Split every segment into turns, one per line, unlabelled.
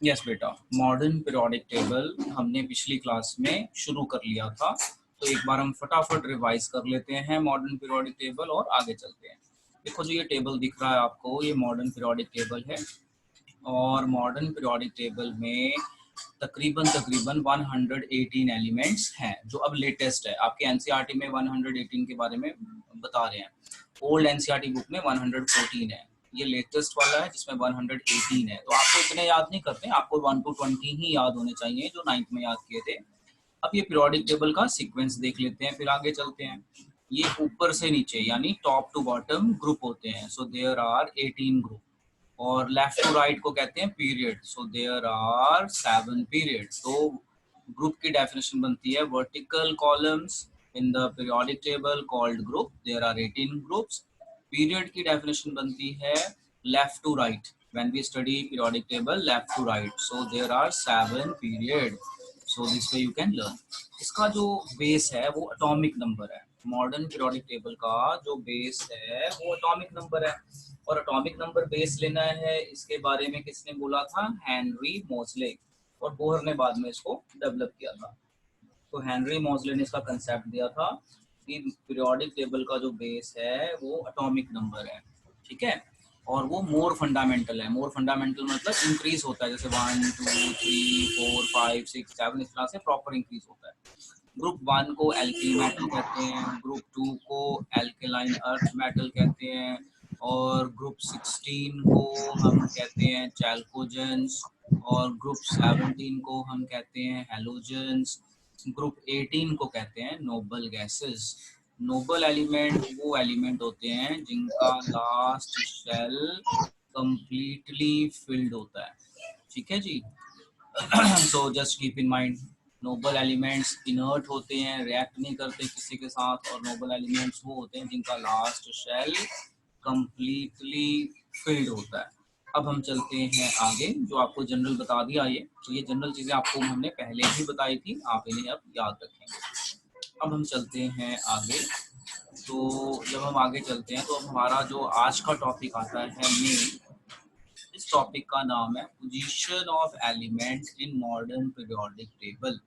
Yes बेटा, modern periodic table हमने पिछली क्लास में शुरू कर लिया था, तो एक बार हम फटाफट रिवाइज कर लेते हैं मॉडर्न पीरियोडिक टेबल और आगे चलते हैं। देखो जो ये टेबल दिख रहा है आपको, ये मॉडर्न पीरियोडिक टेबल है और मॉडर्न पीरियोडिक टेबल में तकरीबन 118 एलिमेंट्स हैं, जो अब लेटेस्ट है। आपके एनसीईआरटी में 118 के बारे में बता रहे हैं, ओल्ड एनसीईआरटी बुक में 114 है, ये लेटेस्ट वाला है जिसमें 118 है। तो आपको इतने याद नहीं करते, आपको 1 to 20 ही याद होने चाहिए जो 9th में याद किए थे। अब ये पीरियोडिक टेबल का सीक्वेंस देख लेते हैं, फिर आगे चलते हैं। ये ऊपर से नीचे यानी टॉप टू बॉटम ग्रुप होते हैं, सो देयर आर 18 ग्रुप। और लेफ्ट टू राइट को कहते हैं period, so there are 7 period. तो ग्रुप की डेफिनेशन बनती है vertical columns in the periodic table called group, there are 18 groups. Period की डेफिनेशन बनती है left to right, when we study periodic table left to right, so there are 7 period. So this way you can learn. इसका जो base है वो atomic number है। Modern periodic table का जो बेस है वो एटॉमिक नंबर है, और एटॉमिक नंबर बेस लेना है, इसके बारे में किसने बोला था? हेनरी मोज़ले, और बोहर ने बाद में इसको डेवलप किया था। तो हेनरी मोज़ले ने इसका कंसेप्ट दिया था कि पीरियोडिक टेबल का जो बेस है वो एटॉमिक नंबर है, ठीक है। और वो मोर फंडामेंटल है। मोर फंडामेंटल मतलब इंक्रीज होता है, जैसे 1 2 3 4 5 6 7 इस तरह से प्रॉपर इंक्रीज होता है। ग्रुप 1 को एल्किल मेटल कहते हैं, ग्रुप 2 को एल्केलाइन अर्थ मेटल कहते हैं, और ग्रुप 16 को हम कहते हैं चैल्कोजेंस, और ग्रुप 17 को हम कहते हैं हेलोजेंस, ग्रुप 18 को कहते हैं नोबल गैसेस। नोबल एलिमेंट वो एलिमेंट होते हैं जिनका लास्ट शेल कंप्लीटली फिल्ड होता है, ठीक है जी। So just keep in mind, noble elements inert होते हैं, रिएक्ट नहीं करते किसी के साथ, और नोबल एलिमेंट्स वो होते हैं जिनका लास्ट शेल कंप्लीटली फिल्ड होता है। अब हम चलते हैं आगे, जो आपको जनरल बता दिया ये, तो ये जनरल चीज़ें आपको हमने पहले ही बताई थी, आप इन्हें अब याद रखेंगे। अब हम चलते हैं आगे। तो जब हम आगे चलते हैं तो अब हमारा जो आज का टॉपिक आता है मेन, इस टॉपिक का नाम है position of element in modern periodic table.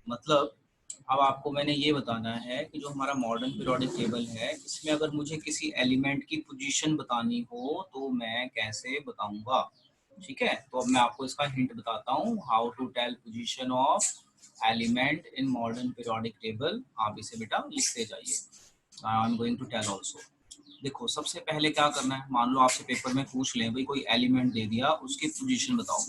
मतलब अब आपको मैंने ये बताना है कि जो हमारा मॉडर्न पीरियोडिक टेबल है, इसमें अगर मुझे किसी एलिमेंट की पोजीशन बतानी हो तो मैं कैसे बताऊंगा, ठीक है। तो अब मैं आपको इसका हिंट बताता हूँ, how to tell position of element in modern periodic table. आप इसे बेटा लिखते जाइए, I am going to tell also. देखो सबसे पहले क्या करना है, मान लो आपसे पेपर में पूछ लें भाई कोई एलिमेंट दे दिया, उसकी पोजीशन बताओ,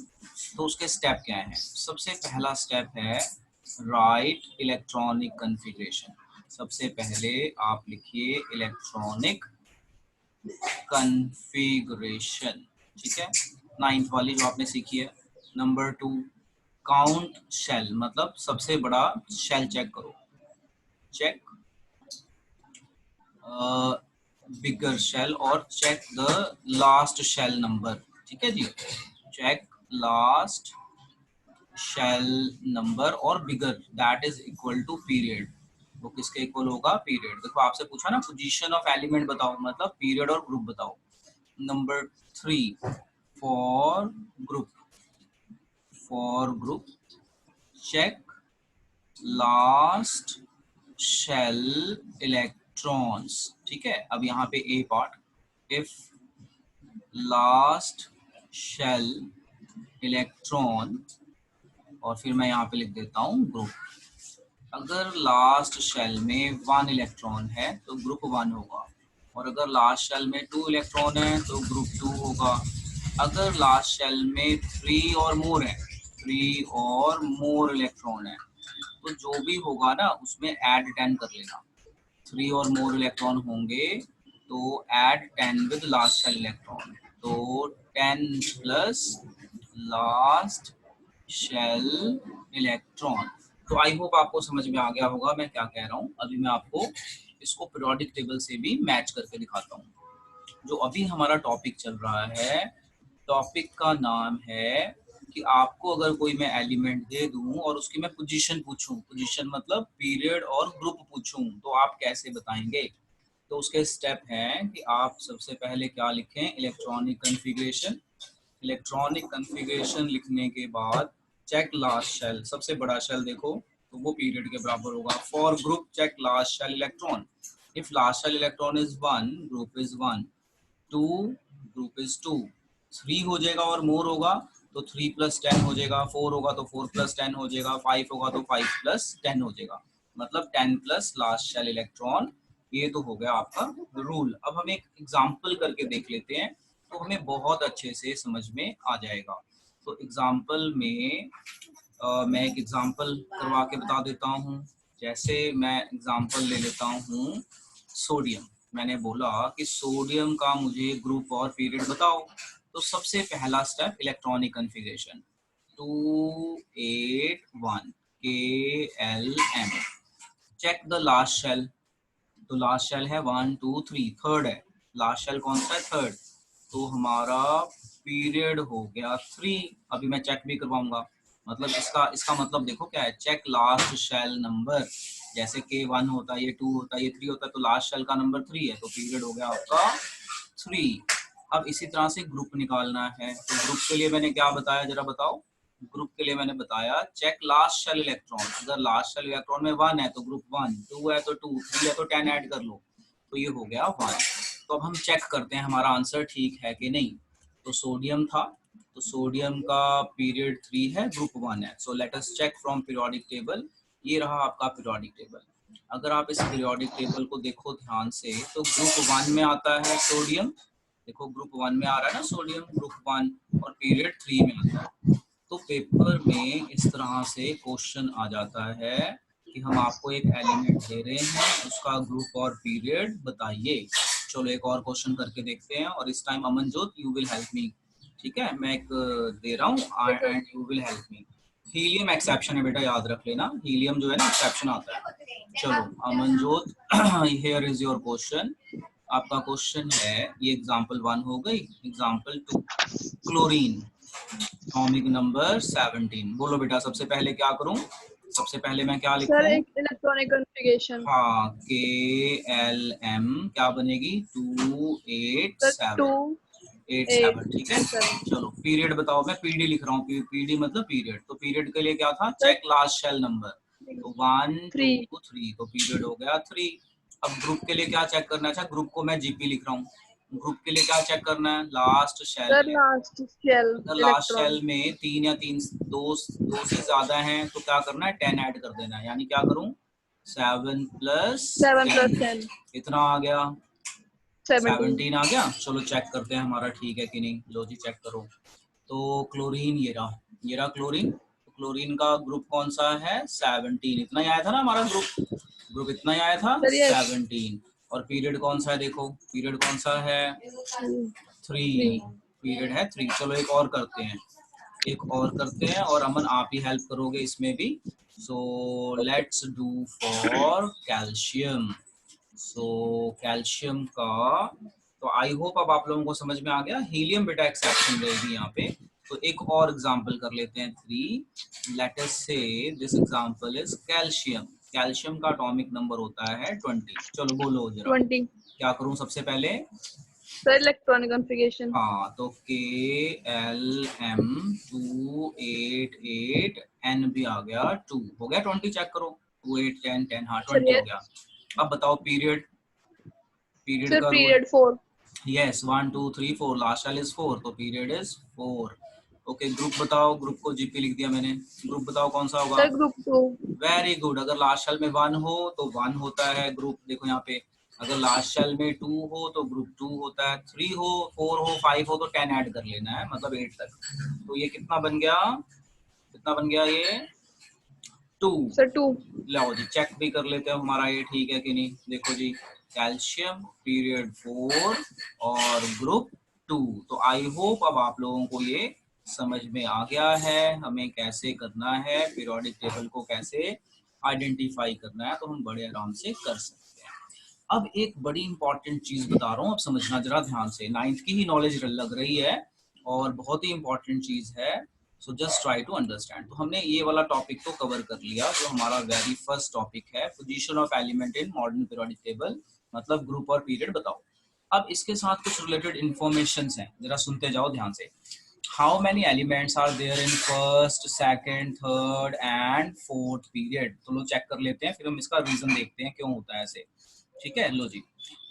तो उसके स्टेप क्या है? सबसे पहला स्टेप है राइट इलेक्ट्रॉनिक कन्फिग्रेशन। सबसे पहले आप लिखिए इलेक्ट्रॉनिक कन्फिग्रेशन, ठीक है, 9th वाली जो आपने सीखी है। नंबर 2, काउंट शेल, मतलब सबसे बड़ा शेल चेक करो, चेक बिगर शेल, और check the last shell number, ठीक है जी। चेक लास्ट शेल नंबर और bigger, that is equal to period. वो किसके इक्वल होगा? पीरियड। देखो आपसे पूछा ना पोजीशन ऑफ एलिमेंट बताओ, मतलब पीरियड और ग्रुप बताओ। Number 3, for group, for group check last shell electrons, ठीक है। अब यहाँ पे a part, if last shell electron, और फिर मैं यहाँ पे लिख देता हूँ ग्रुप। अगर लास्ट शेल में 1 इलेक्ट्रॉन है तो ग्रुप 1 होगा, और अगर लास्ट शेल में 2 इलेक्ट्रॉन है तो ग्रुप 2 होगा। अगर लास्ट शेल में 3 और मोर है, 3 और मोर इलेक्ट्रॉन है, तो जो भी होगा ना उसमें ऐड 10 कर लेना। 3 और मोर इलेक्ट्रॉन होंगे तो add 10 with last shell electron, तो 10 प्लस लास्ट शेल इलेक्ट्रॉन। तो आई होप आपको समझ में आ गया होगा मैं क्या कह रहा हूँ। अभी मैं आपको इसको पीरियोडिक टेबल से भी मैच करके दिखाता हूँ। जो अभी हमारा टॉपिक चल रहा है, टॉपिक का नाम है कि आपको अगर कोई मैं एलिमेंट दे दूं और उसकी मैं पोजीशन पूछूं, पोजीशन मतलब पीरियड और ग्रुप पूछूं, तो आप कैसे बताएंगे? तो उसके स्टेप हैं कि आप सबसे पहले क्या लिखें, इलेक्ट्रॉनिक कन्फिग्रेशन, इलेक्ट्रॉनिक कॉन्फ़िगरेशन लिखने के बाद चेक लास्ट शेल, सबसे बड़ा शेल देखो तो वो पीरियड के बराबर होगा। For group check last shell electron, if last shell electron is 1 group is 1, 2 group is 2, 3 हो जाएगा और मोर होगा तो 3 + 10 हो जाएगा, 4 होगा तो 4 + 10 हो जाएगा, 5 होगा तो 5 + 10 हो जाएगा, मतलब 10 प्लस लास्ट शेल इलेक्ट्रॉन। ये तो हो गया आपका रूल। अब हम एक एग्जाम्पल करके देख लेते हैं तो हमें बहुत अच्छे से समझ में आ जाएगा। तो एग्जाम्पल में मैं एक एग्जाम्पल करवा के बता देता हूँ। जैसे मैं एग्जाम्पल ले लेता हूँ सोडियम। मैंने बोला कि सोडियम का मुझे ग्रुप और पीरियड बताओ। तो सबसे पहला step electronic configuration 281 KLM। Check the last shell, तो लास्ट शेल है 1 2 3, थर्ड है। लास्ट शेल कौन सा है? थर्ड। तो हमारा पीरियड हो गया 3। अभी मैं चेक भी करवाऊंगा, मतलब इसका इसका मतलब देखो क्या है, चेक लास्ट शेल नंबर। जैसे कि 1 होता है, ये 2 होता है, ये 3 होता है, तो लास्ट शेल का नंबर 3 है, तो पीरियड हो गया आपका 3। अब इसी तरह से ग्रुप निकालना है। तो ग्रुप के लिए मैंने क्या बताया, जरा बताओ। ग्रुप के लिए मैंने बताया चेक लास्ट शेल इलेक्ट्रॉन। अगर लास्ट शेल इलेक्ट्रॉन में 1 है तो ग्रुप 1, 2 है तो 2, 3 है तो 10 ऐड कर लो, तो ये हो गया 1। तो अब हम चेक करते हैं हमारा आंसर ठीक है कि नहीं। तो सोडियम था, तो सोडियम का पीरियड 3 है, ग्रुप 1 है। So let us check from periodic table. ये रहा आपका पीरियोडिक टेबल। अगर आप इस पीरियोडिक टेबल को देखो ध्यान से तो ग्रुप 1 में आता है सोडियम। देखो ग्रुप 1 में आ रहा है ना सोडियम, ग्रुप 1, और पीरियड 3 में आता है। तो पेपर में इस तरह से क्वेश्चन आ जाता है कि हम आपको एक एलिमेंट दे रहे हैं, उसका ग्रुप और पीरियड बताइए। चलो एक और क्वेश्चन करके देखते हैं, और इस time Amanjot you will help me. ठीक है, मैं एक दे रहा हूँ and you will help me. Helium exception है बेटा, याद रख लेना, हीलियम जो है ना एक्सेप्शन आता है। चलो Amanjot, here is your question. आपका क्वेश्चन है, ये एग्जांपल 1 हो गई, एग्जांपल 2 क्लोरीन एटॉमिक नंबर 17। बोलो बेटा सबसे पहले क्या करूं, सबसे पहले मैं क्या
सर
लिखूं?
एक इलेक्ट्रॉनिक कॉन्फ़िगरेशन।
हाँ, KLM क्या बनेगी?
सर
287।
2
ठीक है,
8 7
चलो पीरियड बताओ। मैं पीडी लिख रहा हूँ, पीडी मतलब पीरियड। तो पीरियड के लिए क्या था?
Sir
check last shell number. तो 1 2
3
3, तो पीरियड हो गया 3। अब ग्रुप के लिए क्या चेक करना है? अच्छा ग्रुप को मैं जीपी लिख रहा हूँ। ग्रुप के लिए क्या चेक करना है? लास्ट शेल
सर
है।
लास्ट शेल
अगर लास्ट
इलेक्ट्रॉन।
शेल में 3 या 3 दो से ज्यादा हैं तो क्या करना है? 10 ऐड कर देना है। यानी क्या करूं? 7 +
7 +
10,
10
इतना आ गया,
17।
17 आ गया। चलो चेक करते हैं हमारा ठीक है कि नहीं। लो जी चेक करो। तो क्लोरीन, ये रहा क्लोरीन। तो क्लोरीन का ग्रुप कौन सा है? 17। इतना ही आया था ना हमारा ग्रुप, ग्रुप इतना ही आया था,
सर ये
17। और पीरियड कौन सा है? देखो पीरियड कौन सा है? 3।
3।
पीरियड है 3। चलो एक और करते हैं, एक और करते हैं, और अमन आप ही हेल्प करोगे इसमें भी। So
okay
let's do for calcium. So calcium का, तो आई होप अब आप लोगों को समझ में आ गया। हीलियम बेटा एक्सेप्शन रहेगी यहाँ पे। तो एक और एग्जांपल कर लेते हैं 3। लेट अस से this example is calcium. Calcium का एटॉमिक नंबर होता है 20। चलो बोलो जरा
20।
क्या करूं सबसे पहले।
Sir electronic configuration.
हाँ, तो KLM 288 N भी आ गया, 2 हो गया 20। चेक करो 2 8 10 10, हाँ
सर
20
ये
हो गया। अब बताओ पीरियड, पीरियड
सर
का रूल।
पीरियड 4।
यस 1 2 3 4, लास्ट वाल इज 4, तो पीरियड इज 4। ओके ग्रुप बताओ, ग्रुप को जीपी लिख दिया मैंने। ग्रुप बताओ कौन सा होगा?
Sir group 2।
Very good. अगर लास्ट शेल में 1 हो तो 1 होता है ग्रुप, देखो यहाँ पे। अगर लास्ट शेल में 2 हो तो ग्रुप 2 होता है। 3 हो, 4 हो, 5 हो तो 10 ऐड कर लेना है, मतलब 8 तक। तो ये कितना बन गया? कितना बन गया ये? 2।
सर 2।
लाओ जी चेक भी कर लेते हैं हमारा ये ठीक है कि नहीं। देखो जी, कैल्शियम पीरियड 4 और ग्रुप 2। तो आई होप अब आप लोगों को ये समझ में आ गया है हमें कैसे करना है, पीरियोडिक टेबल को कैसे आइडेंटिफाई करना है, तो हम बड़े आराम से कर सकते हैं। अब एक बड़ी इंपॉर्टेंट चीज बता रहा हूँ, अब समझना जरा ध्यान से। 9th की ही नॉलेज लग रही है और बहुत ही इंपॉर्टेंट चीज है। So just try to understand. तो हमने ये वाला टॉपिक तो कवर कर लिया, जो हमारा वेरी फर्स्ट टॉपिक है, position of element in modern periodic table, मतलब ग्रुप और पीरियड बताओ। अब इसके साथ कुछ रिलेटेड इंफॉर्मेशन हैं, जरा सुनते जाओ ध्यान से। how many elements are there in first, second, third and fourth period? तो लो चेक कर लेते हैं, फिर हम इसका रीजन देखते हैं क्यों होता है ऐसे। ठीक है, लो जी,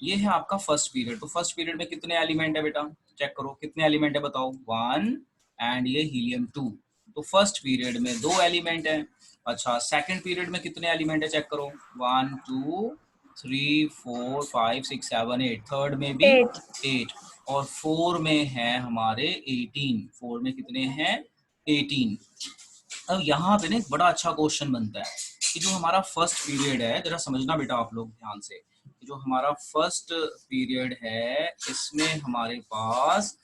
ये है आपका फर्स्ट पीरियड। तो फर्स्ट पीरियड में कितने एलिमेंट है बेटा, चेक करो कितने एलिमेंट है, बताओ। 1 एंड ये हीलियम 2। तो फर्स्ट पीरियड में 2 एलिमेंट है। अच्छा, सेकंड पीरियड में कितने एलिमेंट है, चेक करो। 1 2 3 4 5 6 7 8। थर्ड में भी 8 और 4 में है हमारे 18। 4 में कितने हैं, 18। अब यहाँ पे ना एक बड़ा अच्छा क्वेश्चन बनता है कि जो हमारा फर्स्ट पीरियड है, जरा समझना बेटा आप लोग ध्यान से, कि जो हमारा फर्स्ट पीरियड है इसमें हमारे पास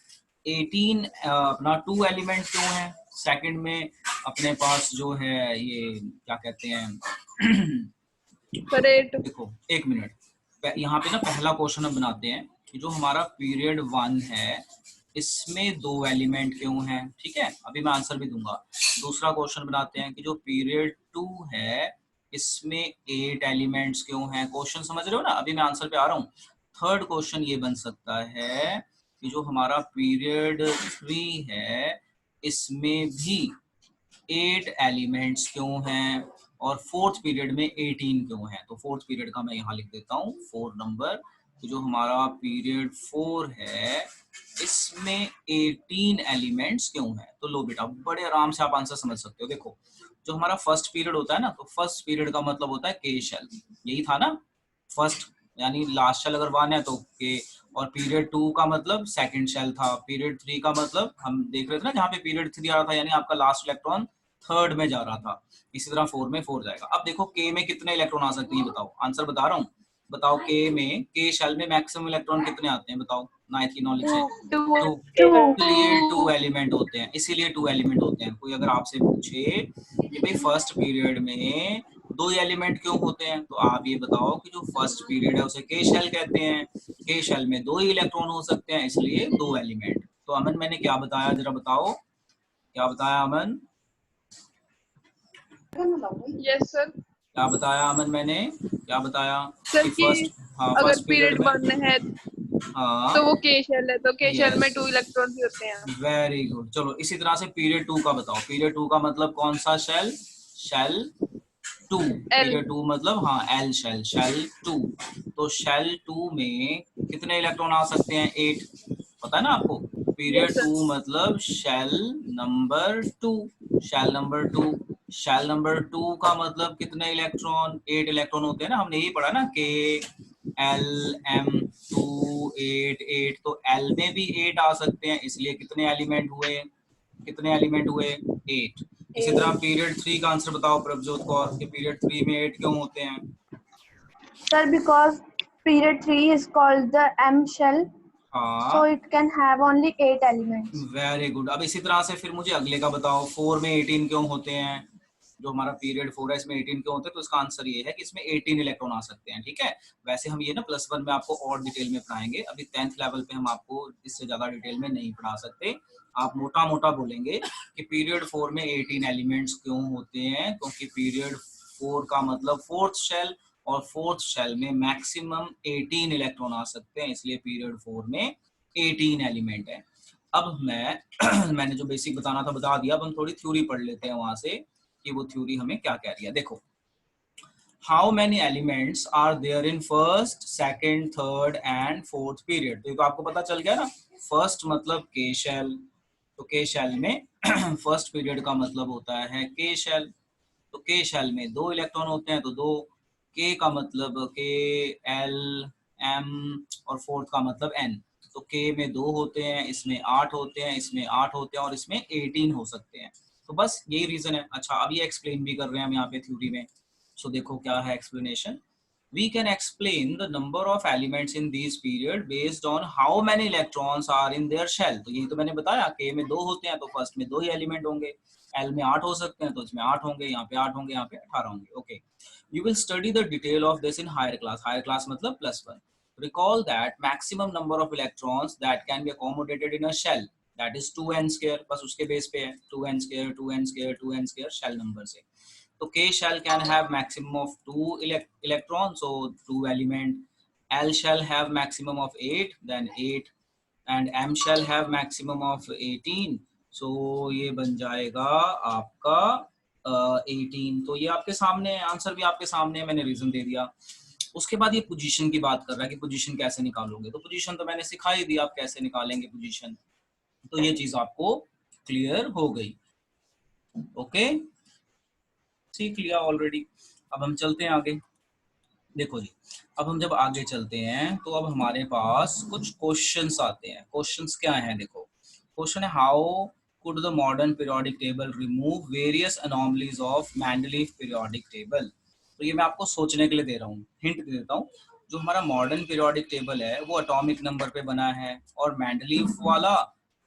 18 अपना 2 एलिमेंट क्यों है। सेकंड में अपने पास जो है ये क्या कहते हैं
सर 8।
देखो एक मिनट, यहाँ पे ना पहला क्वेश्चन हम बनाते हैं कि जो हमारा पीरियड 1 है इसमें 2 एलिमेंट क्यों हैं। ठीक है, अभी मैं आंसर भी दूंगा। दूसरा क्वेश्चन बनाते हैं कि जो पीरियड 2 है इसमें 8 एलिमेंट्स क्यों हैं। क्वेश्चन समझ रहे हो ना, अभी मैं आंसर पे आ रहा हूँ। थर्ड क्वेश्चन ये बन सकता है कि जो हमारा पीरियड 3 है इसमें भी 8 एलिमेंट्स क्यों हैं, और फोर्थ पीरियड में 18 क्यों है। तो फोर्थ पीरियड का मैं यहाँ लिख देता हूँ 4 नंबर। तो जो हमारा पीरियड 4 है इसमें 18 एलिमेंट्स क्यों है। तो लो बेटा, बड़े आराम से आप आंसर समझ सकते हो। देखो, जो हमारा फर्स्ट पीरियड होता है ना, तो फर्स्ट पीरियड का मतलब होता है के शेल, यही था ना। फर्स्ट यानी लास्ट शेल अगर 1 है तो के, और पीरियड 2 का मतलब सेकंड शेल था। पीरियड 3 का मतलब हम देख रहे थे ना, जहाँ पे पीरियड 3 आ रहा था यानी आपका लास्ट इलेक्ट्रॉन थर्ड में जा रहा था। इसी तरह 4 में 4 जाएगा। अब देखो के में कितने इलेक्ट्रॉन आ सकते हैं, बताओ। आंसर बता रहा हूँ, बताओ। के में, के शेल में मैक्सिमम इलेक्ट्रॉन कितने आते हैं, बताओ नाइन्थ की नॉलेज से।
2।
2, इसीलिए 2 एलिमेंट होते हैं, इसीलिए 2 एलिमेंट होते हैं। कोई अगर आपसे पूछे कि भाई फर्स्ट पीरियड में 2 एलिमेंट क्यों होते हैं, तो आप ये बताओ कि जो फर्स्ट पीरियड है उसे के शेल कहते हैं। के शेल में 2 ही इलेक्ट्रॉन हो सकते हैं, इसलिए 2 एलिमेंट। तो अमन मैंने क्या बताया, जरा बताओ क्या बताया अमन।
Yes sir.
क्या बताया अमन, मैंने क्या बताया
सर
कि
कि
फर्स्ट, हाँ
अगर
फर्स्ट पीरियड
पीरियड
में,
1 है
हाँ
तो वो के शेल है, तो के शेल में
यस
2 इलेक्ट्रॉन्स ही होते हैं।
Very good. चलो इसी तरह से पीरियड 2 का बताओ। पीरियड 2 का मतलब कौन सा शेल, शेल 2।
एल।
पीरियड 2 मतलब हाँ एल शेल, शेल 2। तो शेल 2 में कितने इलेक्ट्रॉन आ सकते हैं, 8। पता है ना आपको।
Yes
period
sir.
2 मतलब shell number 2, shell number 2। Shell number 2 का मतलब कितने इलेक्ट्रॉन, 8 इलेक्ट्रॉन होते हैं ना, हमने यही पढ़ा ना, के एल एम 2 8 8। तो एल में भी 8 आ सकते हैं, इसलिए कितने एलिमेंट हुए, कितने एलिमेंट हुए, 8। इसी तरह पीरियड 3 का आंसर बताओ प्रभजोत कौर कि पीरियड 3 में 8 क्यों होते हैं।
Sir, because period 3 is called the M shell, so
हाँ
it can have only 8 elements.
Very good. अब इसी तरह से फिर मुझे अगले का बताओ, 4 में 18 क्यों होते हैं। जो हमारा पीरियड 4 है इसमें 18 क्यों होते हैं, तो इसका आंसर ये है कि इसमें 18 इलेक्ट्रॉन आ सकते हैं। ठीक है, वैसे हम ये ना +1 में आपको और डिटेल में पढ़ाएंगे, अभी 10th लेवल पे हम आपको इससे ज्यादा डिटेल में नहीं पढ़ा सकते। आप मोटा मोटा बोलेंगे कि पीरियड 4 में 18 एलिमेंट्स क्यों होते हैं, क्योंकि पीरियड 4 का मतलब फोर्थ शेल, और फोर्थ शेल में मैक्सिमम 18 इलेक्ट्रॉन आ सकते हैं, इसलिए पीरियड 4 में 18 एलिमेंट है। अब मैं मैंने जो बेसिक बताना था बता दिया। अब हम थोड़ी थ्योरी पढ़ लेते हैं वहां से कि वो थ्योरी हमें क्या कह रही है। देखो, how many elements are there in first, second, third and fourth period. तो ये तो आपको पता चल गया ना। फर्स्ट मतलब के शेल, तो के शेल में फर्स्ट पीरियड का मतलब होता है के शेल। तो के शेल में 2 इलेक्ट्रॉन होते हैं, तो 2। के का मतलब के एल एम, और फोर्थ का मतलब एन। तो के में 2 होते हैं, इसमें 8 होते हैं, इसमें 8 होते हैं, और इसमें 18 हो सकते हैं। तो बस यही रीजन है। अच्छा, अब ये एक्सप्लेन भी कर रहे हैं हम यहाँ पे थ्योरी में। सो देखो क्या है explanation. We can explain the number of elements in these period based on how many electrons are in their shell। तो यही तो मैंने बताया, K में 2 होते हैं तो फर्स्ट में 2 ही एलिमेंट होंगे। L में 8 हो सकते हैं तो इसमें 8 होंगे, यहाँ पे 8 होंगे, यहाँ पे 18 होंगे। Okay, you will study the detail of this in higher class। higher class मतलब +1। recall that maximum number of electrons that can be accommodated in a shell, that is 2n square। बस उसके बेस पे है 2n square 2n square 2n square shell number से। तो K shell can have maximum of 2 electrons, so 2 element। L shall have maximum of 8, then 8, and M shall have maximum of 18, सो ये बन जाएगा आपका 18। तो ये आपके सामने आंसर भी आपके सामने है, मैंने रीजन दे दिया। उसके बाद ये पोजीशन की बात कर रहा है कि पोजीशन कैसे निकालोगे, तो पोजीशन तो मैंने सिखा ही दिया आप कैसे निकालेंगे पोजीशन। तो ये चीज आपको क्लियर हो गई। ओके, सीख लिया ऑलरेडी। अब हम चलते हैं आगे। देखो जी, अब हम जब आगे चलते हैं तो अब हमारे पास कुछ क्वेश्चंस आते हैं। क्वेश्चंस क्या हैं, देखो क्वेश्चन है how could the modern periodic table remove various anomalies of Mendeleev periodic table. तो ये मैं आपको सोचने के लिए दे रहा हूँ, हिंट दे देता हूँ। जो हमारा मॉडर्न पीरियोडिक टेबल है वो एटॉमिक नंबर पे बना है और मेंडलीफ वाला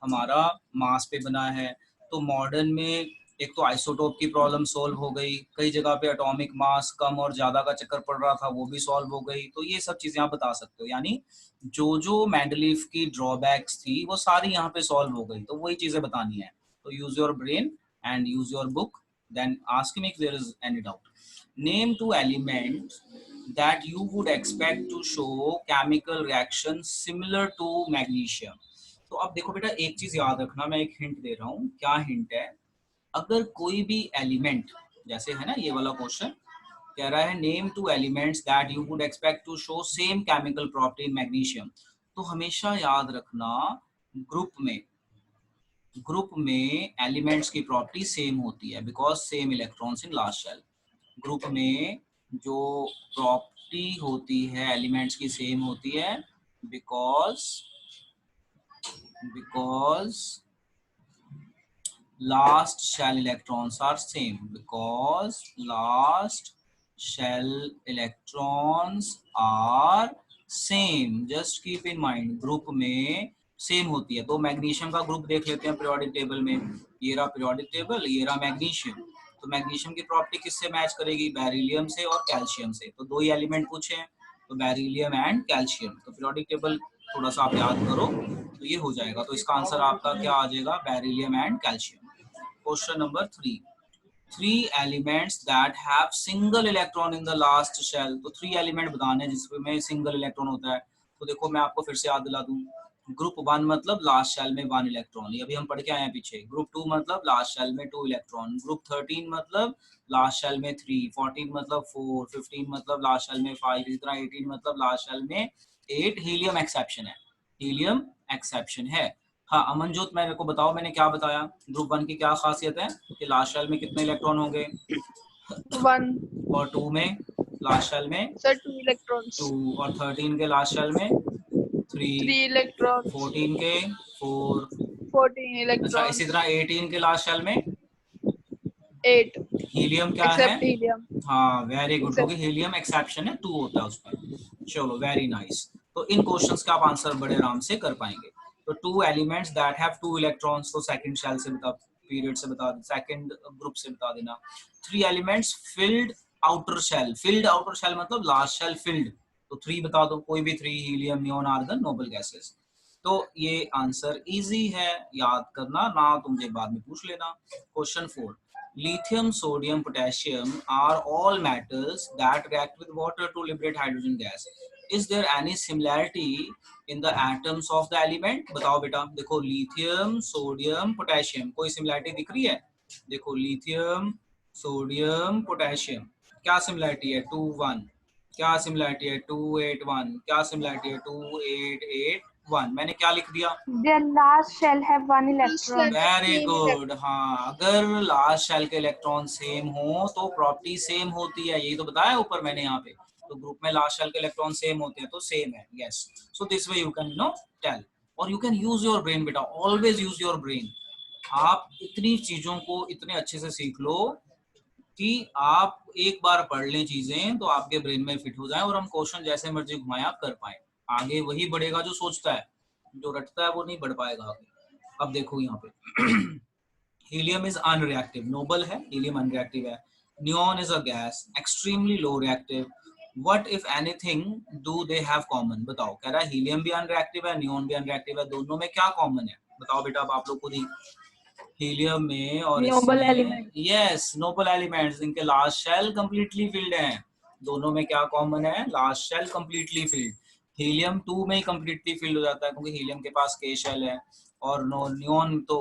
हमारा मास पे बना है। तो मॉडर्न में एक तो आइसोटोप की प्रॉब्लम सॉल्व हो गई, कई जगह पे एटॉमिक मास कम और ज्यादा का चक्कर पड़ रहा था वो भी सॉल्व हो गई। तो ये सब चीजें आप बता सकते हो, यानी जो जो मेंडलीफ की ड्रॉबैक्स थी वो सारी यहाँ पे सॉल्व हो गई। तो वही चीजें बतानी है। तो use your brain and use your book, then ask me if there is any doubt. Name two elements that you would expect to show chemical reaction similar to magnesium। तो अब देखो बेटा, एक चीज याद रखना, मैं एक हिंट दे रहा हूँ। क्या हिंट है? अगर कोई भी एलिमेंट, जैसे है ना ये वाला क्वेश्चन कह रहा है name two elements that you would expect to show same chemical property in magnesium, तो हमेशा याद रखना ग्रुप में एलिमेंट्स की प्रॉपर्टी सेम होती है because same electrons in last shell. Group में जो प्रॉपर्टी होती है एलिमेंट्स की सेम होती है because last shell electrons are same, because last shell electrons are same। just keep in mind group में सेम होती है। तो मैग्नीशियम का ग्रुप देख लेते हैं पीरियोडिक टेबल में। ये रहा पीरियोडिक टेबल, ये रहा मैग्नीशियम। तो मैग्नीशियम की प्रॉपर्टी किससे मैच करेगी? बेरिलियम से और कैल्शियम से। तो दो ही एलिमेंट पूछे हैं, तो बेरिलियम एंड कैल्शियम। तो पीरियोडिक टेबल थोड़ा सा आप याद करो तो ये हो जाएगा। तो इसका आंसर आपका क्या आ जाएगा? Beryllium and calcium. Question number 3, 3 elements that have single electron in the last shell। तो 3 एलिमेंट बताने जिसमें सिंगल इलेक्ट्रॉन होता है। तो देखो मैं आपको फिर से याद दिला दूं। ग्रुप 1 मतलब लास्ट शेल में 1 इलेक्ट्रॉन, ये अभी हम पढ़ के आए हैं पीछे। ग्रुप 2 मतलब लास्ट शेल में 2 इलेक्ट्रॉन। ग्रुप 13 मतलब लास्ट शेल में 3, 14 मतलब 4, 15 मतलब लास्ट शेल में 5, इसी तरह 18 मतलब लास्ट शेल में 8। हीलियम एक्सेप्शन है, हीलियम एक्सेप्शन है। हाँ अमनजोत, मेरे को बताओ मैंने क्या बताया? ग्रुप 1 की क्या खासियत है कि लास्ट शेल में कितने इलेक्ट्रॉन होंगे?
1
और 2 में लास्ट शेल में
सर 2 इलेक्ट्रॉन्स।
2, और 13 के लास्ट शेल में 3
इलेक्ट्रॉन्स।
14 के 4।
14
अच्छा,
इलेक्ट्रॉन्स।
इसी तरह 18 के लास्ट शेल में
8
हीलियम क्या है?
Except helium.
हाँ वेरी गुड, क्योंकि हीलियम एक्सेप्शन है, 2 होता है उसमें। चलो वेरी नाइस। तो इन क्वेश्चंस का आप आंसर बड़े आराम से कर पाएंगे। तो 2 एलिमेंट्स दैट हैव 2 इलेक्ट्रॉन्स, तो सेकंड शेल से बता, पीरियड से बता, सेकंड ग्रुप से बता देना। 3 elements filled outer shell, filled outer shell मतलब लास्ट शेल फिल्ड, तो 3 बता दो, कोई भी 3, helium, neon, argon, noble gases. तो ये आंसर इजी है, याद करना ना तो मुझे बाद में पूछ लेना। Question 4, lithium, sodium, potassium are all metals that react with water to liberate hydrogen gas। Is there any similarity in the atoms of the element? बताओ बेटा। देखो lithium, sodium, potassium, कोई similarity दिख रही है? देखो lithium, sodium, potassium, क्या similarity है? 2, 1। क्या similarity है? 2, 8, 1। क्या similarity है? 2, 8, 8, 1। मैंने क्या लिख दिया?
Their last shell have 1 electron।
Very good. हाँ, अगर लास्ट शेल के इलेक्ट्रॉन सेम हो तो प्रॉपर्टी सेम होती है, यही तो बताया ऊपर मैंने यहाँ पे। तो ग्रुप में लास्ट शेल के इलेक्ट्रॉन सेम होते हैं तो सेम है। Yes, so this way you can tell, और you can use your brain बेटा, ऑलवेज यूज योर ब्रेन। आप इतनी चीजों को इतने अच्छे से सीख लो कि आप एक बार पढ़ लें चीजें तो आपके ब्रेन में फिट हो जाए और हम क्वेश्चन जैसे मर्जी घुमाया कर पाए। आगे वही बढ़ेगा जो सोचता है, जो रटता है वो नहीं बढ़ पाएगा आगे। अब देखो यहाँ पे हीलियम इज अनरिएक्टिव, नोबल है, हीलियम अनरिएक्टिव है। Neon is a gas, extremely low reactive. What if anything do they have common? बताओ, कह रहा है हीलियम भी अनरिएक्टिव है, नियॉन भी अनरिएक्टिव है, दोनों में क्या कॉमन है? बताओ बेटा, अब आप लोग खुद ही। हीलियम में और
Noble
इसमें,
element।
यस नोबल एलिमेंट्स, इनके लास्ट शेल कंप्लीटली फिल्ड हैं। दोनों में क्या कॉमन है? Last shell completely filled. Helium 2 में ही कंप्लीटली फिल्ड हो जाता है क्योंकि हीलियम के पास के शेल है, और नियोन तो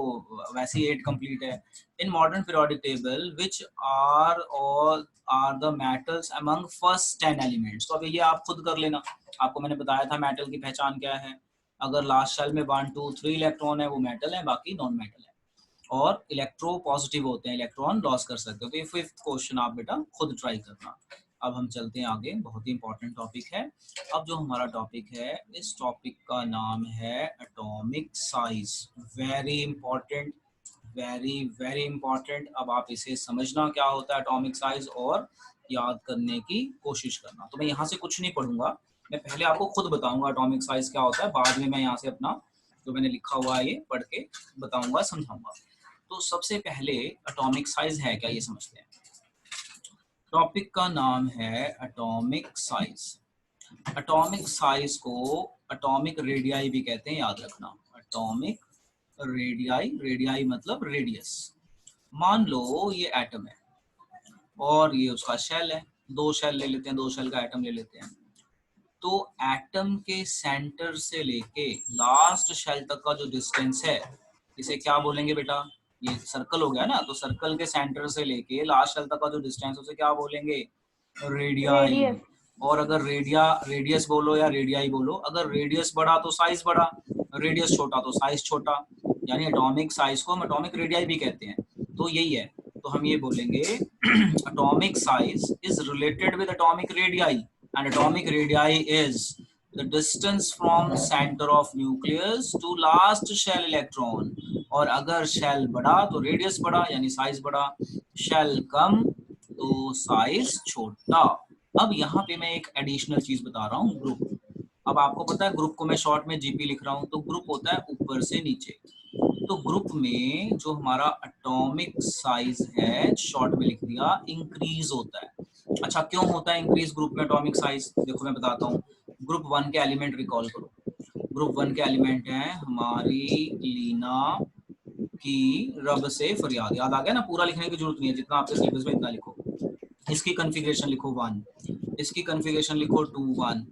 वैसे ही 8 कंप्लीट है। In modern periodic table which are the metals among first 10 elements. तो अभी ये आप खुद कर लेना, आपको मैंने बताया था मेटल की पहचान क्या है। अगर लास्ट शेल में 1 2 3 इलेक्ट्रॉन है वो मेटल है, बाकी नॉन मेटल है, और इलेक्ट्रो पॉजिटिव होते हैं, इलेक्ट्रॉन लॉस कर सकते हो। तो ये 5th क्वेश्चन आप बेटा खुद ट्राई करना। अब हम चलते हैं आगे, बहुत ही इंपॉर्टेंट टॉपिक है। अब जो हमारा टॉपिक है, इस टॉपिक का नाम है atomic size. Very important, very very important. अब आप इसे समझना क्या होता है एटॉमिक साइज और याद करने की कोशिश करना। तो मैं यहाँ से कुछ नहीं पढ़ूंगा, मैं पहले आपको खुद बताऊंगा एटॉमिक साइज क्या होता है, बाद में मैं यहाँ से अपना जो मैंने लिखा हुआ है ये पढ़ के बताऊंगा, समझाऊंगा। तो सबसे पहले एटॉमिक साइज है क्या ये समझते हैं। टॉपिक का नाम है एटॉमिक साइज। एटॉमिक साइज को एटॉमिक रेडियाई भी कहते हैं, याद रखना। एटॉमिक रेडियाई, रेडियाई मतलब रेडियस। मान लो ये एटम है और ये उसका शेल है, 2 शेल ले लेते हैं, 2 शेल का एटम ले लेते हैं। तो एटम के सेंटर से लेके लास्ट शेल तक का जो डिस्टेंस है, इसे क्या बोलेंगे बेटा, ये सर्कल हो गया ना, तो सर्कल के सेंटर से लेके लास्ट शेल तक का जो डिस्टेंस, उसे क्या बोलेंगे, रेडियाई।
रेडियस।
और अगर रेडियस बोलो या रेडियाई बोलो, अगर रेडियस बड़ा तो साइज बड़ा, रेडियस छोटा तो साइज छोटा, यानी एटॉमिक साइज को हम एटॉमिक रेडियाई भी कहते हैं। तो यही है, तो हम ये बोलेंगे atomic size is related with atomic radii, and atomic radii is the distance from center of nucleus to last shell electron। और अगर शेल बड़ा तो रेडियस बड़ा यानी साइज बड़ा, शेल कम तो साइज छोटा। अब यहाँ पे मैं एक एडिशनल चीज बता रहा हूँ, ग्रुप। अब आपको पता है ग्रुप को मैं शॉर्ट में जीपी लिख रहा हूँ, तो ग्रुप होता है ऊपर से नीचे। तो ग्रुप में जो हमारा एटॉमिक साइज है, शॉर्ट में लिख दिया, इंक्रीज होता है। अच्छा, क्यों होता है इंक्रीज ग्रुप में एटॉमिक साइज, देखो मैं बताता हूँ। ग्रुप 1 के एलिमेंट रिकॉल करो। ग्रुप 1 के एलिमेंट हैं हमारी लीना की रब से फरियाद। याद आ गया ना, पूरा लिखने की जरूरत नहीं है, जितना आपके सिलेबस में इतना लिखो। इसकी कॉन्फ़िगरेशन लिखो 1, इसकी कॉन्फ़िगरेशन लिखो 2 1,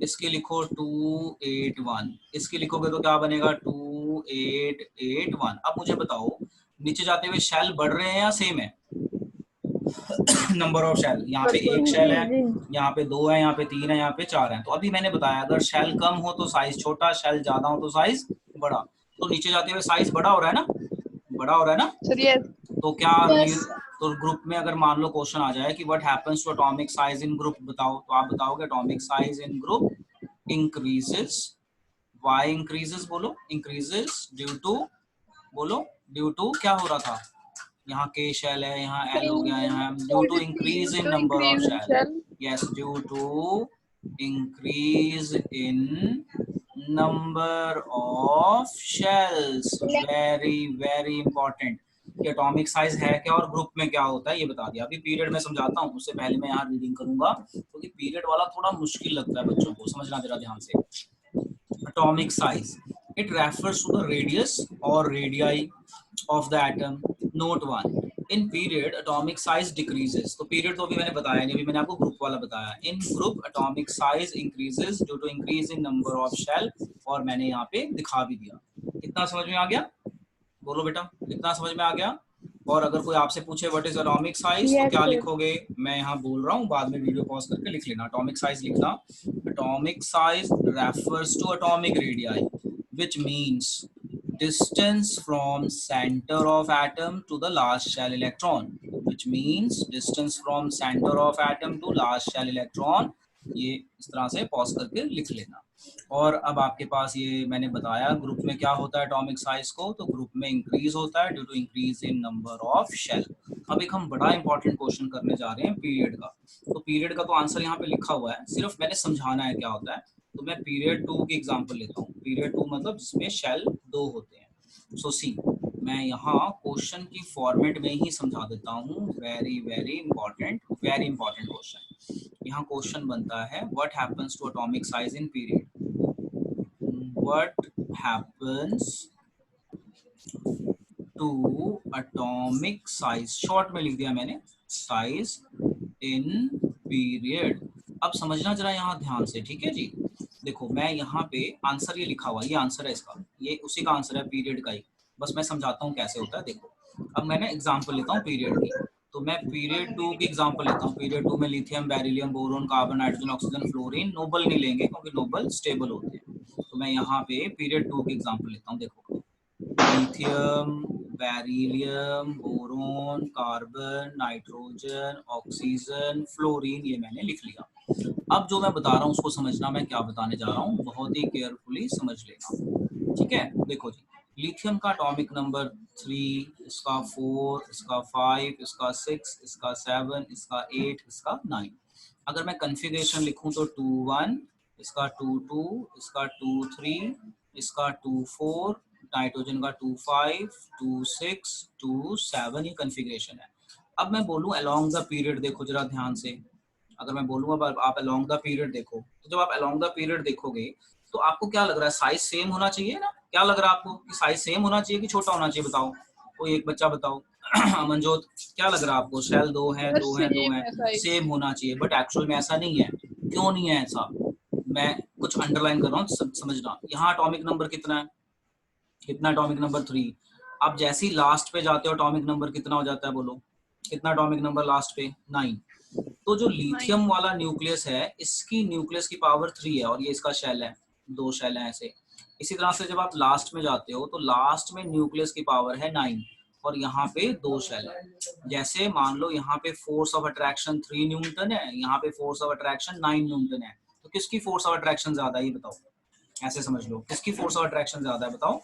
इसकी लिखो 2 8 1, इसकी लिखोगे तो क्या बनेगा 2 8 8 1। अब मुझे बताओ, नीचे जाते हुए शेल बढ़ रहे हैं या सेम है नंबर ऑफ शेल। यहाँ पे 1 शेल है, यहाँ पे 2 है, यहाँ पे 3 है, यहाँ पे 4 है। तो अभी मैंने बताया अगर शेल कम हो तो साइज छोटा, शेल ज्यादा हो तो साइज बड़ा। तो नीचे जाते हुए साइज बड़ा हो रहा है ना, बड़ा हो रहा है ना।
Sir, yes.
तो क्या तो ग्रुप में अगर मान लो क्वेश्चन आ जाए कि what happens to atomic size in group, बताओ, तो आप बताओगे atomic size in group increases. Why increases बोलो, इंक्रीजेस ड्यू टू, बोलो ड्यू टू क्या हो रहा था, यहाँ के शेल है, यहाँ एल हो गया, यहाँ due to increase in number of shell. Yes, due to increase in number of shells. Very very important कि एटॉमिक साइज है क्या और ग्रुप में क्या होता है ये बता दिया। अभी पीरियड में समझाता हूँ, उससे पहले मैं यहाँ रीडिंग करूंगा क्योंकि पीरियड वाला थोड़ा मुश्किल लगता है बच्चों को, समझना जरा ध्यान से। Atomic size, it refers to the radius or radii of the atom. Note 1, in period atomic size decreases। तो period तो अभी मैंने बताया नहीं, अभी मैंने आपको ग्रुप वाला बताया। in group atomic size increases due to increase in number of shell, और मैंने यहाँ पे दिखा भी दिया। कितना समझ में आ गया, बोलो बेटा, कितना समझ में आ गया। और अगर कोई आपसे पूछे व्हाट इज एटॉमिक साइज तो क्या लिखोगे, मैं यहाँ बोल रहा हूँ, बाद में वीडियो पॉज करके लिख लेना। एटॉमिक साइज लिखना, atomic size refers to atomic radii which means distance from center of atom to the last shell electron, which means distance from center of atom to last shell electron। ये इस तरह से pause करके लिख लेना। और अब आपके पास ये मैंने बताया ग्रुप में क्या होता है एटॉमिक साइज को, तो ग्रुप में इंक्रीज होता है due to increase in number of shell. अब एक हम बड़ा इंपॉर्टेंट क्वेश्चन करने जा रहे हैं पीरियड का। तो पीरियड का तो आंसर यहाँ पे लिखा हुआ है, सिर्फ मैंने समझाना है क्या होता है। तो मैं पीरियड 2 की एग्जांपल लेता हूँ। पीरियड 2 मतलब जिसमें शेल 2 होते हैं। सो सी, मैं यहाँ क्वेश्चन की फॉर्मेट में ही समझा देता हूँ। Very very important, very important question. यहाँ क्वेश्चन बनता है what happens to atomic size in period. What happens to atomic size, short में लिख दिया मैंने, साइज इन पीरियड। अब समझना जरा यहाँ ध्यान से, ठीक है जी। देखो मैं यहाँ पे आंसर ये लिखा हुआ, ये आंसर है इसका, ये उसी का आंसर है, पीरियड का ही। बस मैं समझाता हूँ कैसे होता है। देखो अब मैंने एग्जांपल लेता हूँ पीरियड की, तो मैं पीरियड 2 की एग्जांपल लेता हूँ। पीरियड 2 में lithium, beryllium, boron, carbon, nitrogen, oxygen, fluorine. Noble नहीं लेंगे क्योंकि नोबल स्टेबल होते हैं। तो मैं यहाँ पे पीरियड 2 की एग्जांपल लेता हूँ। देखो lithium, beryllium, boron, carbon, nitrogen, oxygen, fluorine, ये मैंने लिख लिया। अब जो मैं बता रहा हूँ उसको समझना, मैं क्या बताने जा रहा हूँ, बहुत ही केयरफुली समझ लेना, ठीक है। देखो जी, लिथियम का एटॉमिक नंबर 3, इसका 4, इसका 5, इसका 6, इसका 7, इसका 8, इसका 9। अगर मैं कन्फिगरेशन लिखूं तो 2-1, इसका 2-2, इसका 2-3, इसका 2-4, नाइट्रोजन का 2-5, 2-6, 2-7, ये कन्फिगरेशन है। अब मैं बोलूं अलोंग द पीरियड, देखो जरा ध्यान से। अगर मैं बोलूँ अब आप अलोंग द पीरियड देखो, तो जब आप अलोंग द पीरियड देखोगे तो आपको क्या लग रहा है, साइज सेम होना चाहिए ना? क्या लग रहा है आपको कि साइज सेम होना चाहिए कि छोटा होना चाहिए? बताओ, कोई एक बच्चा बताओ। अमनजोत, क्या लग रहा है आपको? शेल 2 है,
सर
2 है, 2
सेम
है,
है साइज।
सेम होना चाहिए, बट एक्चुअल में ऐसा नहीं है। क्यों नहीं है ऐसा? मैं कुछ अंडरलाइन कर रहा हूँ, समझना। यहाँ एटॉमिक नंबर कितना है? कितना? Atomic number 3। आप जैसे ही लास्ट पे जाते हो एटॉमिक नंबर कितना हो जाता है? बोलो कितना एटॉमिक नंबर लास्ट पे? 9। तो जो लिथियम वाला न्यूक्लियस है, इसकी न्यूक्लियस की पावर 3 है और ये इसका शेल है, 2 शेल है ऐसे। इसी तरह से जब आप लास्ट में जाते हो तो लास्ट में न्यूक्लियस की पावर है 9 और यहाँ पे 2 शेल है। जैसे मान लो यहाँ पे फोर्स ऑफ अट्रैक्शन 3 न्यूटन है, यहाँ पे फोर्स ऑफ अट्रैक्शन 9 न्यूटन है। तो किसकी फोर्स ऑफ अट्रैक्शन ज्यादा है ये बताओ, ऐसे समझ लो, किसकी फोर्स ऑफ अट्रैक्शन ज्यादा है बताओ?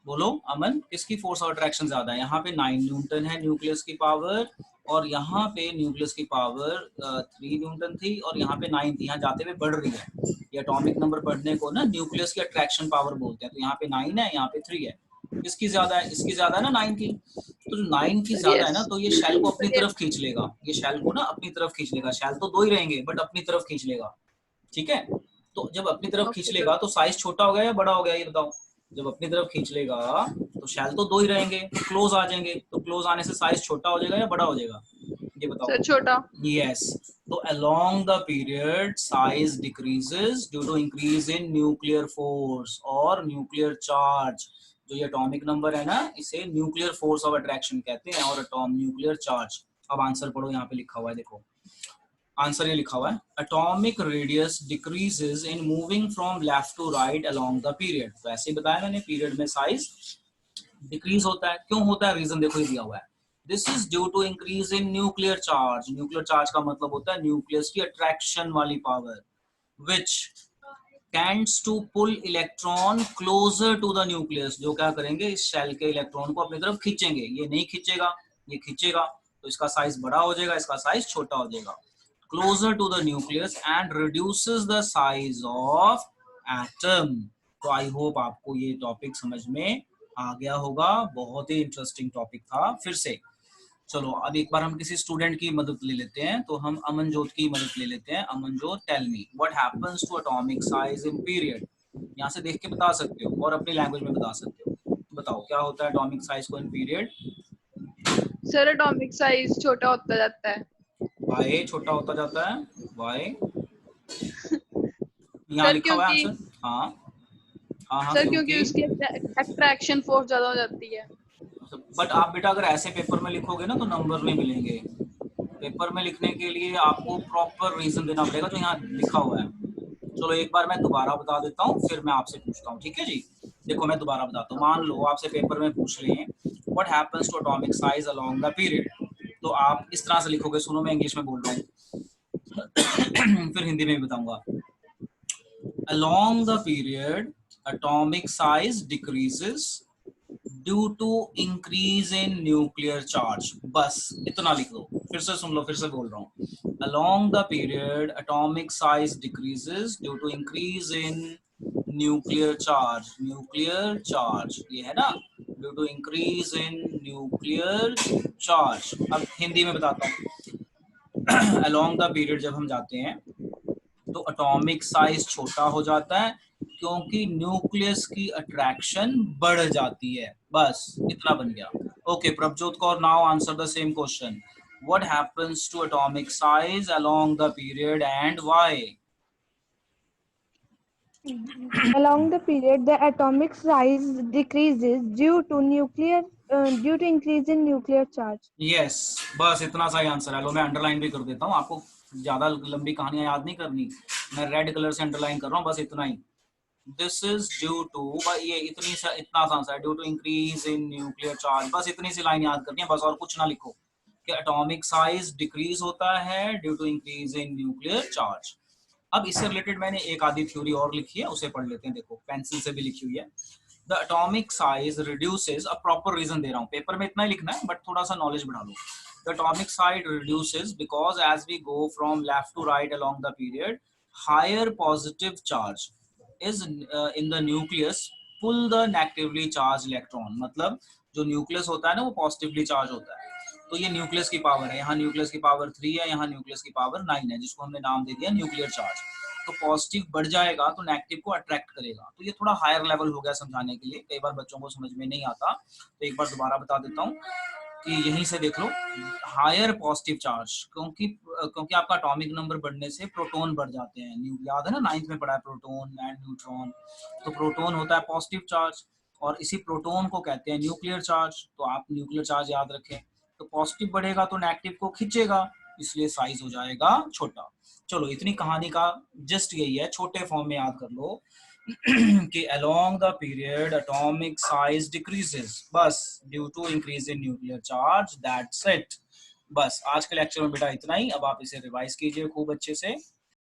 बोलो अमन, किसकी फोर्स ऑफ अट्रैक्शन ज्यादा है? यहाँ पे 9 न्यूटन है न्यूक्लियस की पावर और यहाँ पे न्यूक्लियस की पावर 3 न्यूटन थी और यहाँ पे 9 थी। यहाँ जाते हुए बढ़ रही है। ये एटॉमिक नंबर बढ़ने को ना न्यूक्लियस की अट्रैक्शन पावर बोलते हैं। तो यहाँ पे 9 है, यहाँ पे 3 है। किसकी ज्यादा है? इसकी ज्यादा है ना, 9 की। तो जो 9 की ज्यादा है ना,
यस
तो ये शेल को अपनी तरफ
यस।
खींच लेगा। ये शेल को ना अपनी तरफ खींच लेगा। शेल तो 2 ही रहेंगे बट अपनी तरफ खींच लेगा, ठीक है। तो जब अपनी तरफ खींच
ओके सर।
लेगा तो साइज छोटा हो गया या बड़ा हो गया ये बताओ? जब अपनी तरफ खींच लेगा तो शेल तो 2 ही रहेंगे, तो क्लोज आ जाएंगे। तो क्लोज आने से साइज छोटा हो जाएगा या बड़ा हो जाएगा ये बताओ?
सर छोटा।
यस। तो along the period size decreases due to increase in nuclear force और nuclear charge। जो ये एटॉमिक नंबर है ना, इसे न्यूक्लियर फोर्स ऑफ अट्रैक्शन कहते हैं और एटॉम न्यूक्लियर चार्ज। अब आंसर पढ़ो, यहाँ पे लिखा हुआ है, देखो आंसर ये लिखा हुआ है, atomic radius decreases in moving from left to right along the period. तो ऐसे ही बताया मैंने, पीरियड में साइज डिक्रीज होता है। क्यों होता है? रीजन देखो ये दिया हुआ है, this is due to increase in nuclear charge. Nuclear charge का मतलब होता है न्यूक्लियस की अट्रैक्शन वाली power, which tends to pull electron closer to the nucleus. जो क्या करेंगे, इस शेल के इलेक्ट्रॉन को अपनी तरफ खींचेंगे। ये नहीं खींचेगा, ये खींचेगा, तो इसका साइज बड़ा हो जाएगा, इसका साइज छोटा हो जाएगा। Closer to the nucleus and reduces the size of atom. तो आई होप आपको ये टॉपिक समझ में आ गया होगा। बहुत ही इंटरेस्टिंग टॉपिक था। फिर से चलो अब एक बार हम किसी स्टूडेंट की मदद ले लेते हैं। तो हम अमनजोत की मदद ले लेते हैं। Amanjot, tell me what happens to atomic size in period. यहाँ से देख के बता सकते हो और अपनी लैंग्वेज में बता सकते हो। बताओ क्या होता है एटॉमिक साइज को in period?
Sir atomic size छोटा होता जाता है।
वाई छोटा होता जाता है, वाई यहाँ
सर
लिखा हुआ है
क्योंकि
आंसर। हाँ हाँ हाँ,
सर क्योंकि
क्योंकि।
उसकी अट्रैक्शन फोर्स ज्यादा हो जाती है।
बट आप बेटा अगर ऐसे पेपर में लिखोगे ना तो नंबर नहीं मिलेंगे। पेपर में लिखने के लिए आपको प्रॉपर रीजन देना पड़ेगा जो यहाँ लिखा हुआ है। चलो एक बार मैं दोबारा बता देता हूँ, फिर मैं आपसे पूछता हूँ, ठीक है जी। देखो मैं दोबारा बताता हूँ। मान लो आपसे पेपर में पूछ लें what happens to atomic size along the period, तो आप इस तरह से लिखोगे। सुनो मैं इंग्लिश में बोल रहा हूँ फिर हिंदी में भी बताऊंगा। Along the period atomic size decreases due to increase in nuclear charge। बस इतना लिख दो। फिर से सुन लो, फिर से बोल रहा हूँ। along the period atomic size decreases due to increase in nuclear charge। nuclear charge ये है ना, due to increase in nuclear charge। अब हिंदी में बताता हूँ along the period जब हम जाते हैं तो एटॉमिक साइज छोटा हो जाता है क्योंकि न्यूक्लियस की अट्रैक्शन बढ़ जाती है। बस इतना बन गया। Okay Prabhjot Kaur, now answer the same question. What happens to atomic size along the period and why?
Along the period, the atomic size decreases due to increase in nuclear charge.
Yes बस इतना सा ही आंसर है। लो मैं underline भी कर देता हूँ, आपको ज्यादा लंबी कहानियां याद नहीं करनी, मैं रेड कलर से अंडरलाइन कर रहा हूँ, बस इतना ही। दिस इज ड्यू टू, ये इतना सा आंसर है, due to increase in nuclear charge, बस इतनी सी लाइन याद करनी है, बस और कुछ ना लिखो कि एटॉमिक साइज डिक्रीज होता है due to increase in nuclear charge. अब इससे रिलेटेड मैंने एक आधी थ्योरी और लिखी है, उसे पढ़ लेते हैं। देखो पेंसिल से भी लिखी हुई है। द एटॉमिक साइज रिड्यूसेस, अब प्रॉपर रीजन दे रहा हूँ, पेपर में इतना ही लिखना है बट थोड़ा सा नॉलेज बढ़ा लो। The atomic size reduces because as we go from left to right along the period, higher positive charge is in the nucleus pull the negatively charged electron. मतलब जो न्यूक्लियस होता है ना वो पॉजिटिवली चार्ज होता है। तो ये न्यूक्लियस की पावर है, यहाँ न्यूक्लियस की पावर 3 है, यहाँ न्यूक्लियस की पावर 9 है, जिसको हमने नाम दे दिया न्यूक्लियर चार्ज। तो पॉजिटिव बढ़ जाएगा तो नेगेटिव को अट्रैक्ट करेगा। तो ये थोड़ा हायर लेवल हो गया समझाने के लिए, कई बार बच्चों को समझ में नहीं आता, तो एक बार दोबारा बता देता हूँ कि यहीं से देख लो, हायर पॉजिटिव चार्ज, क्योंकि आपका एटॉमिक नंबर बढ़ने से प्रोटॉन बढ़ जाते हैं। याद है ना, 9th में पढ़ा है प्रोटॉन एंड न्यूट्रॉन। तो प्रोटॉन होता है पॉजिटिव चार्ज और इसी प्रोटॉन को कहते हैं न्यूक्लियर चार्ज। तो आप न्यूक्लियर चार्ज याद रखें, तो पॉजिटिव बढ़ेगा तो नेगेटिव को खींचेगा, इसलिए साइज हो जाएगा छोटा। चलो इतनी कहानी का जस्ट यही है, छोटे फॉर्म में याद कर लो कि along the period atomic size decreases, बस due to increase in nuclear charge, that's it। बस आज के लेक्चर में बेटा इतना ही। अब आप इसे रिवाइज कीजिए खूब अच्छे से।